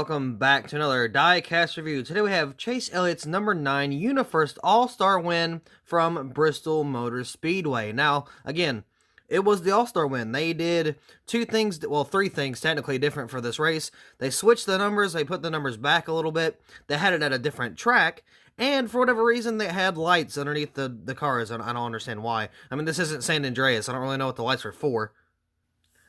welcome back to another Diecast review. Today we have Chase Elliott's number 9 UniFirst All-Star win from Bristol Motor Speedway. Now, again, it was the All-Star win. They did three things technically different for this race. They switched the numbers, they put the numbers back a little bit, they had it at a different track, and for whatever reason, they had lights underneath the cars. I don't understand why. I mean, this isn't San Andreas. I don't really know what the lights are for.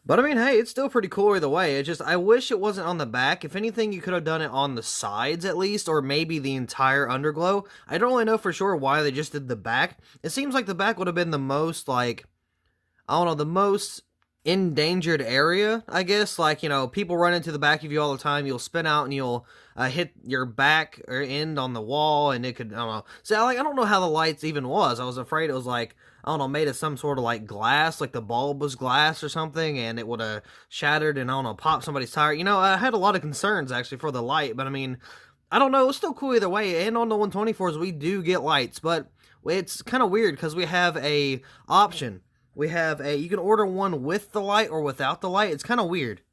But I mean, hey, it's still pretty cool either way. It's just, I wish it wasn't on the back. If anything, you could have done it on the sides at least, or maybe the entire underglow. I don't really know for sure why they just did the back. It seems like the back would have been the most, like, I don't know, the most endangered area, I guess. Like, you know, people run into the back of you all the time. You'll spin out and you'll hit your back or end on the wall, and it could, I don't know. So, like, I don't know how the lights even was. I was afraid it was like, I don't know, made of some sort of like glass, like the bulb was glass or something, and it would have shattered and, I don't know, popped somebody's tire. You know, I had a lot of concerns actually for the light, but I mean, I don't know, it was still cool either way. And on the 124s, we do get lights, but it's kind of weird because we have a option. We have you can order one with the light or without the light. It's kind of weird.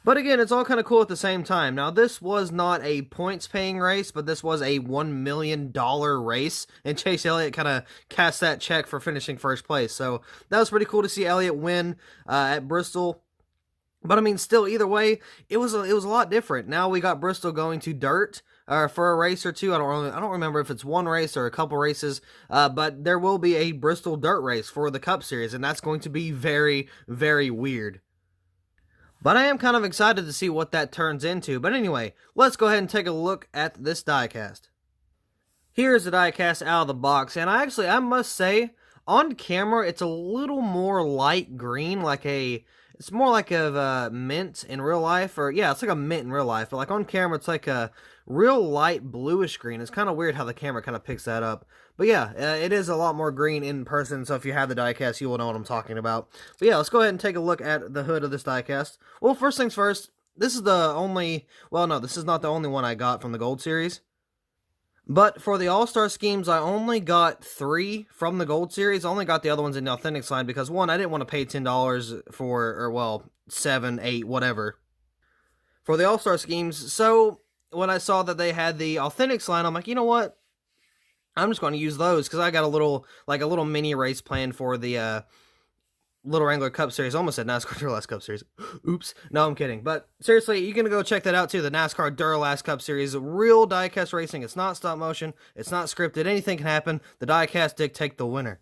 But again, it's all kind of cool at the same time. Now, this was not a points-paying race, but this was a $1 million race, and Chase Elliott kind of cast that check for finishing first place. So that was pretty cool to see Elliott win at Bristol. But I mean, still, either way, it was a lot different. Now we got Bristol going to dirt for a race or two. I don't remember if it's one race or a couple races, but there will be a Bristol dirt race for the Cup Series, and that's going to be very, very weird. But I am kind of excited to see what that turns into. But anyway, let's go ahead and take a look at this diecast. Here's the diecast out of the box, and I must say, on camera, it's a little more light green, it's more like a mint in real life, or yeah, it's like a mint in real life, but like on camera, it's like a real light bluish green. It's kind of weird how the camera kind of picks that up. But yeah, it is a lot more green in person, so if you have the diecast, you will know what I'm talking about. But yeah, let's go ahead and take a look at the hood of this diecast. Well, first things first, this is the only, well, no, this is not the only one I got from the Gold Series. But for the All-Star schemes, I only got 3 from the Gold Series. I only got the other ones in the Authentics line because, one, I didn't want to pay $10 for, or well, 7, 8, whatever, for the All-Star schemes. So when I saw that they had the Authentics line, I'm like, you know what? I'm just going to use those because I got a little mini race planned for the Little Wrangler Cup Series. I almost said NASCAR Duralast Cup Series. Oops. No, I'm kidding. But seriously, you can go check that out too. The NASCAR Duralast Cup Series. Real diecast racing. It's not stop motion. It's not scripted. Anything can happen. The diecast dictate the winner.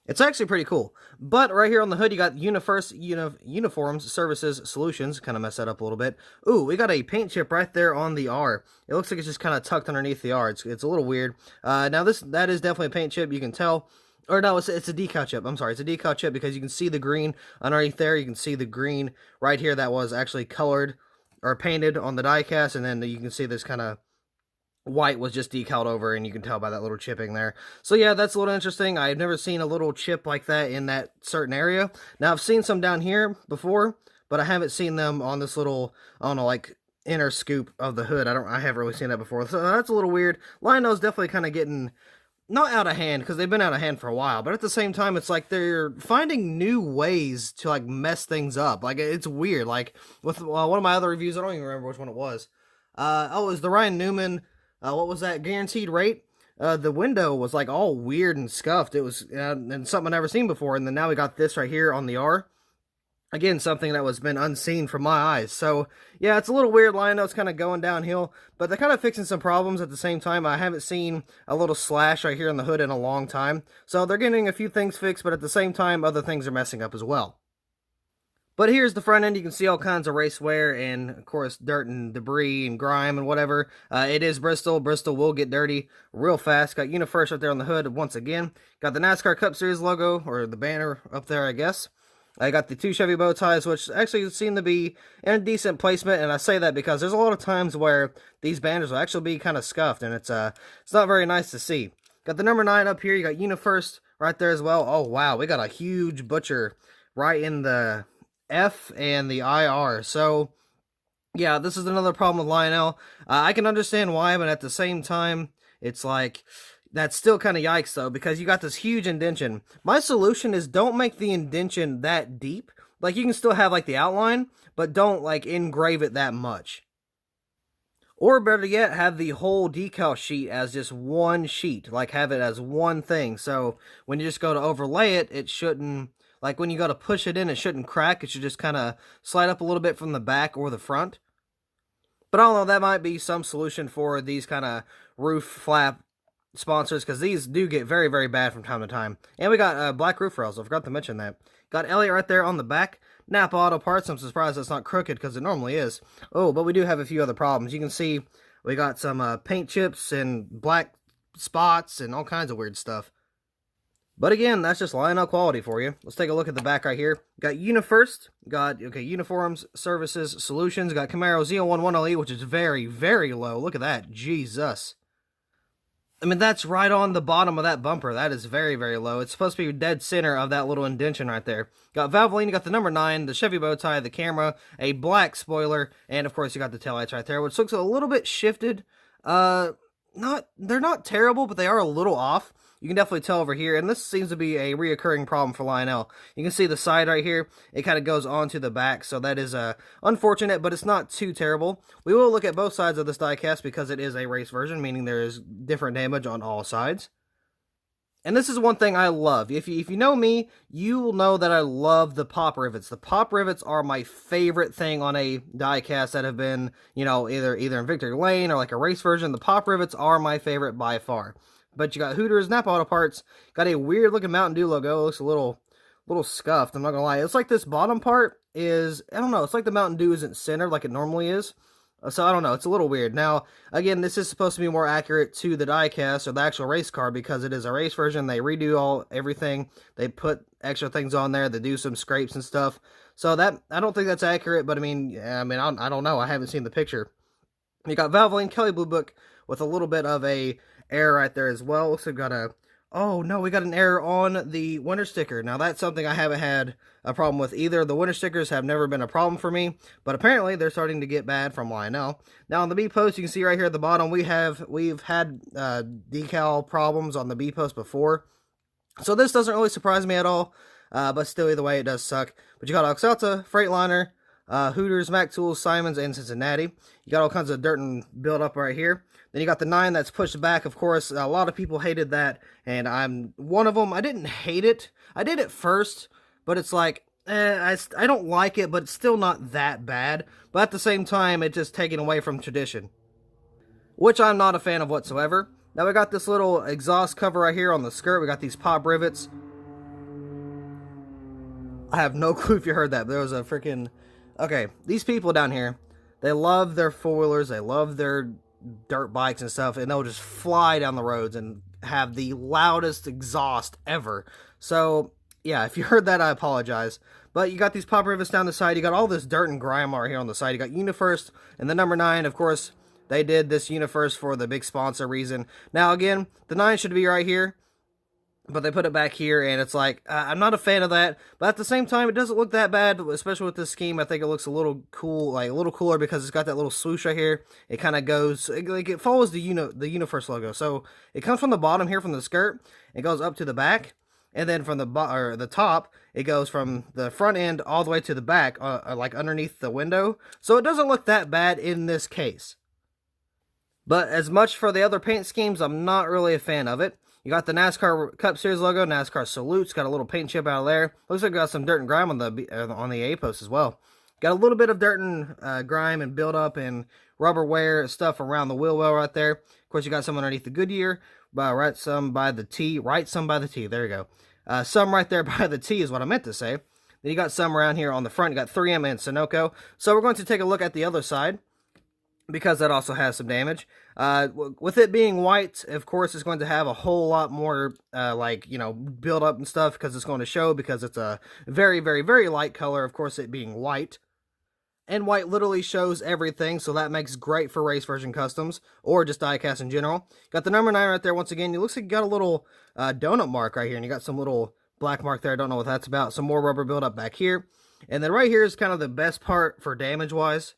It's actually pretty cool. But right here on the hood, you got UniFirst Uniforms Services Solutions. Kind of messed that up a little bit. Ooh, we got a paint chip right there on the R. It looks like it's just kind of tucked underneath the R. It's a little weird. Now that is definitely a paint chip. You can tell. Or no, it's a decal chip. I'm sorry, it's a decal chip because you can see the green underneath there. You can see the green right here that was actually colored or painted on the diecast, and then you can see this kind of white was just decaled over, and you can tell by that little chipping there. So yeah, that's a little interesting. I've never seen a little chip like that in that certain area. Now, I've seen some down here before, but I haven't seen them on this little, I don't know, like inner scoop of the hood. I haven't really seen that before. So that's a little weird. Lionel's definitely kind of getting not out of hand, because they've been out of hand for a while, but at the same time, it's like they're finding new ways to, like, mess things up. Like, it's weird. Like, with one of my other reviews, I don't even remember which one it was. It was the Ryan Newman, what was that, guaranteed rate? The window was, like, all weird and scuffed. It was and something I've never seen before, and then now we got this right here on the R. Again, something that was been unseen from my eyes. So, yeah, it's a little weird. Lionel's kind of going downhill, but they're kind of fixing some problems at the same time. I haven't seen a little slash right here in the hood in a long time. So they're getting a few things fixed, but at the same time, other things are messing up as well. But here's the front end. You can see all kinds of race wear and, of course, dirt and debris and grime and whatever. It is Bristol. Bristol will get dirty real fast. Got UniFirst right there on the hood once again. Got the NASCAR Cup Series logo, or the banner up there, I guess. I got the 2 Chevy bow ties, which actually seem to be in a decent placement, and I say that because there's a lot of times where these banners will actually be kind of scuffed, and it's not very nice to see. Got the number 9 up here. You got UniFirst right there as well. Oh, wow. We got a huge butcher right in the F and the IR. So, yeah, this is another problem with Lionel. I can understand why, but at the same time, it's like, that's still kind of yikes, though, because you got this huge indention. My solution is don't make the indention that deep. Like, you can still have, like, the outline, but don't, like, engrave it that much. Or better yet, have the whole decal sheet as just one sheet, like have it as one thing. So when you just go to overlay it, it shouldn't, like when you go to push it in, it shouldn't crack. It should just kind of slide up a little bit from the back or the front. But I don't know, that might be some solution for these kind of roof flap sponsors, because these do get very, very bad from time to time. And we got black roof rails. I forgot to mention that. Got Elliott right there on the back. Napa Auto Parts. I'm surprised it's not crooked, because it normally is. Oh, but we do have a few other problems. You can see we got some paint chips and black spots and all kinds of weird stuff. But again, that's just Lionel quality for you. Let's take a look at the back right here. Got UniFirst, got, Uniforms, Services, Solutions, got Camaro ZL1 1LE, which is very, very low. Look at that. Jesus. I mean, that's right on the bottom of that bumper. That is very, very low. It's supposed to be dead center of that little indentation right there. Got Valvoline, you got the number 9, the Chevy bow tie, the camera, a black spoiler, and of course you got the taillights right there, which looks a little bit shifted. They're not terrible, but they are a little off. You can definitely tell over here, and this seems to be a reoccurring problem for Lionel. You can see the side right here, it kind of goes onto the back, so that is unfortunate, but it's not too terrible. We will look at both sides of this diecast because it is a race version, meaning there is different damage on all sides. And this is one thing I love. If you know me, you will know that I love the pop rivets. The pop rivets are my favorite thing on a diecast that have been, either in Victory Lane or like a race version. The pop rivets are my favorite by far. But you got Hooters, Napa Auto Parts, got a weird looking Mountain Dew logo. It looks a little scuffed, I'm not gonna lie. It's like this bottom part is, I don't know, it's like the Mountain Dew isn't centered like it normally is. So I don't know, it's a little weird. Now, again, this is supposed to be more accurate to the diecast or the actual race car because it is a race version. They redo everything. They put extra things on there. They do some scrapes and stuff. So that, I don't think that's accurate, but I don't know. I haven't seen the picture. You got Valvoline, Kelly Blue Book with a little bit of a error right there as well. Looks like we got we got an error on the winter sticker. Now that's something I haven't had a problem with either. The winter stickers have never been a problem for me, but apparently they're starting to get bad from Lionel. Now on the B post, you can see right here at the bottom, we've had decal problems on the B post before, so this doesn't really surprise me at all. But still, either way, it does suck. But you got Oxalta, Freightliner, Hooters, Mac Tools, Simons, and Cincinnati. You got all kinds of dirt and build up right here. Then you got the 9 that's pushed back. Of course, a lot of people hated that, and I'm one of them. I didn't hate it. I did at first, but it's like, I don't like it, but it's still not that bad. But at the same time, it's just taken away from tradition, which I'm not a fan of whatsoever. Now we got this little exhaust cover right here on the skirt. We got these pop rivets. I have no clue if you heard that, but there was a freaking... Okay, these people down here, they love their four-wheelers, they love their dirt bikes and stuff, and they'll just fly down the roads and have the loudest exhaust ever. So, yeah, if you heard that, I apologize. But you got these pop rivets down the side, you got all this dirt and grime right here on the side. You got UniFirst, and the number 9, of course, they did this UniFirst for the big sponsor reason. Now, again, the 9 should be right here, but they put it back here, and it's like, I'm not a fan of that, but at the same time, it doesn't look that bad, especially with this scheme. I think it looks a little cool, like a little cooler, because it's got that little swoosh right here. It kind of goes, it follows the UniFirst logo, so it comes from the bottom here from the skirt, it goes up to the back, and then from the top, it goes from the front end all the way to the back, like underneath the window, so it doesn't look that bad in this case. But as much for the other paint schemes, I'm not really a fan of it. You got the NASCAR Cup Series logo, NASCAR salutes, got a little paint chip out of there. Looks like we got some dirt and grime on the A post as well. Got a little bit of dirt and grime and buildup and rubber wear stuff around the wheel well right there. Of course, you got some underneath the Goodyear, right some by the T, there you go. Some right there by the T is what I meant to say. Then you got some around here on the front. You got 3M and Sunoco. So we're going to take a look at the other side, because that also has some damage. With it being white, of course, it's going to have a whole lot more, build up and stuff, because it's going to show, because it's a very, very, very light color, of course, it being white. And white literally shows everything, so that makes great for race version customs, or just diecast in general. Got the number 9 right there once again. It looks like you got a little donut mark right here, and you got some little black mark there. I don't know what that's about. Some more rubber buildup back here. And then right here is kind of the best part for damage-wise.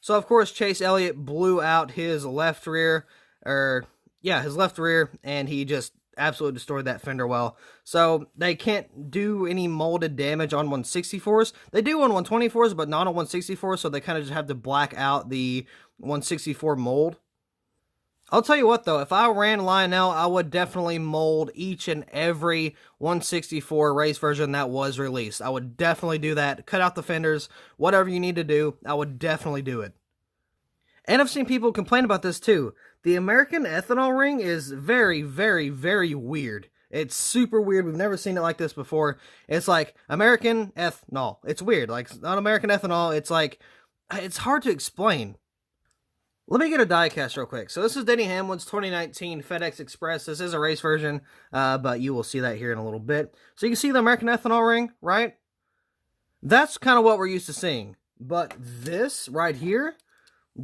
So, of course, Chase Elliott blew out his left rear, his left rear, and he just absolutely destroyed that fender well. So, they can't do any molded damage on 164s. They do on 124s, but not on 164s, so they kind of just have to black out the 164 mold. I'll tell you what though, if I ran Lionel, I would definitely mold each and every 164 race version that was released. I would definitely do that. Cut out the fenders, whatever you need to do, I would definitely do it. And I've seen people complain about this too. The American ethanol ring is very, very, very weird. It's super weird. We've never seen it like this before. It's like American ethanol. It's weird. Like, it's not American ethanol. It's like, it's hard to explain. Let me get a diecast real quick. So this is Denny Hamlin's 2019 FedEx Express. This is a race version, but you will see that here in a little bit. So you can see the American ethanol ring, right? That's kind of what we're used to seeing. But this right here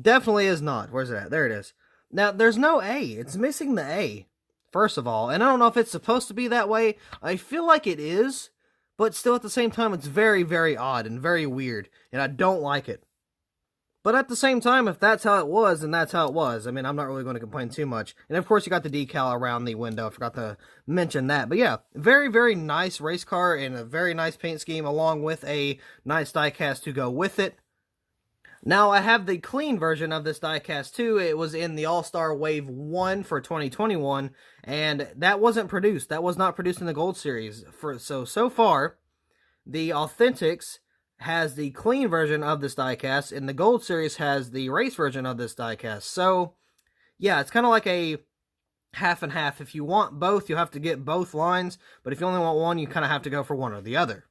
definitely is not. Where's it at? There it is. Now, there's no A. It's missing the A, first of all. And I don't know if it's supposed to be that way. I feel like it is, but still at the same time, it's very, very odd and very weird. And I don't like it. But at the same time, if that's how it was, then that's how it was. I mean, I'm not really going to complain too much. And of course, you got the decal around the window. I forgot to mention that. But yeah, very, very nice race car and a very nice paint scheme along with a nice diecast to go with it. Now, I have the clean version of this diecast too. It was in the All-Star Wave 1 for 2021, and that wasn't produced. That was not produced in the Gold Series. So far, the Authentics has the clean version of this diecast, and the Gold Series has the race version of this diecast. So, yeah, it's kind of like a half and half. If you want both, you have to get both lines, but if you only want one, you kind of have to go for one or the other.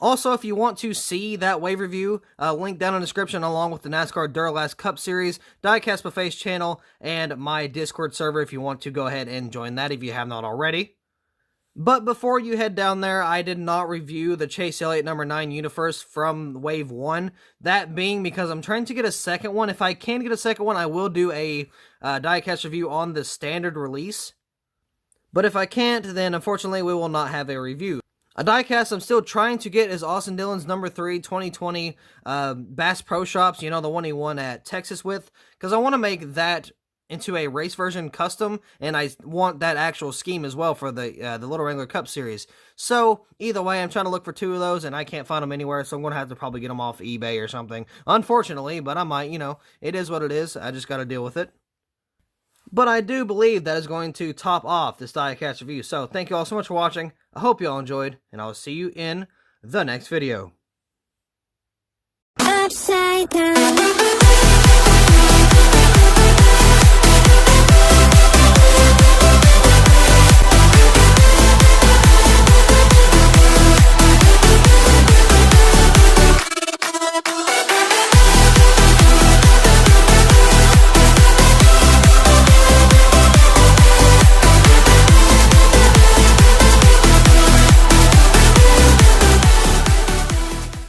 Also, if you want to see that wave review, link down in the description along with the NASCAR Duralast Cup Series, Diecastbuffet's channel, and my Discord server if you want to go ahead and join that if you have not already. But before you head down there, I did not review the Chase Elliott number 9 UniFirst from Wave 1. That being because I'm trying to get a second one. If I can get a second one, I will do a diecast review on the standard release. But if I can't, then unfortunately we will not have a review. A diecast I'm still trying to get is Austin Dillon's number 3 2020 Bass Pro Shops. You know, the one he won at Texas with. Because I want to make that into a race version custom, and I want that actual scheme as well for the Little Wrangler Cup Series. So, either way, I'm trying to look for 2 of those, and I can't find them anywhere, so I'm going to have to probably get them off eBay or something. Unfortunately, but I might, you know, it is what it is. I just got to deal with it. But I do believe that is going to top off this diecast review. So, thank you all so much for watching. I hope you all enjoyed, and I will see you in the next video. Upside down.